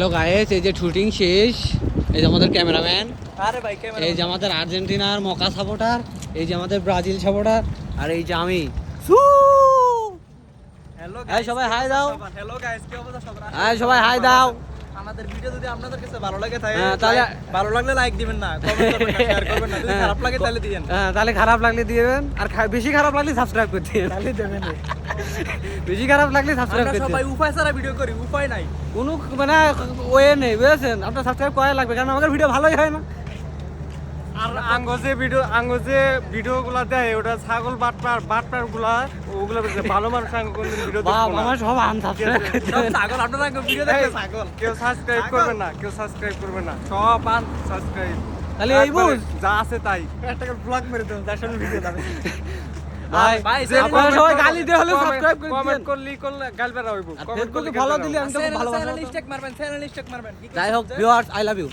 Hello guys, এই যে shooting শেষ। এই যে আমাদের ক্যামেরাম্যান, আরে ভাই ক্যামেরা, এই যে আমাদের আর্জেন্টিনার মকা সাপোর্টার, এই যে আমাদের ব্রাজিল সাপোর্টার, আর এই যে আমি। হ্যালো এই সবাই হাই দাও। হ্যালো গাইস, কি অবস্থা সবার? এই সবাই হাই দাও। আমাদের ভিডিও যদি আপনাদের কাছে ভালো লাগে তাহলে তাহলে ভালো লাগলে লাইক দিবেন না, কমেন্ট করবেন না, শেয়ার করবেন না, যদি খারাপ লাগে তাহলে দিবেন। তাহলে খারাপ লাগলে দিবেন, আর বেশি খারাপ লাগলে সাবস্ক্রাইব করে দিবেন। তাহলে দেবেন। বেশি খারাপ লাগলে সাবস্ক্রাইব আমরা করে সবাই দিবেন। উপায় ছাড়া ভিডিও করি, উপায় নাই। কোনো মানে ওয়ে নেই, বুঝেছেন? আপনার সাবস্ক্রাইব করা লাগবে, কারণ আমাদের ভিডিও ভালোই হয় না। আর আঙ্গ যে ভিডিওগুলো দেয় ওটা ছাগল বাটপার গুলা ওগুলো ভালো মানুষ কোনদিন ভিডিও বাপ, দেখবো না। আমার সব আনসাবস্ক্রাইব করে সব দিবেন। ছাগল, আপনারা ভিডিও দেখে ছাগল। কেউ সাবস্ক্রাইব করবে না, কেউ সাবস্ক্রাইব করবে না, সব সাবস্ক্রাইব। তাহলে এই বুঝ যা আছে তাই। একটা ব্লগ মেরে দেন, যার সামনে ভিডিও যাবে। ভাই, ভাই, আপনারা সবাই গালি দিয়ে হলে সাবস্ক্রাইব করে কমেন্ট দিবেন। করলে গালবেরা হইব। আর ফেসবুকে ফলো দিলে আমি তো ভালোবাসা। চ্যানেল স্টেক মারবেন, চ্যানেল স্টেক মারবেন। যাই হোক ভিউয়ার্স, আই লাভ ইউ।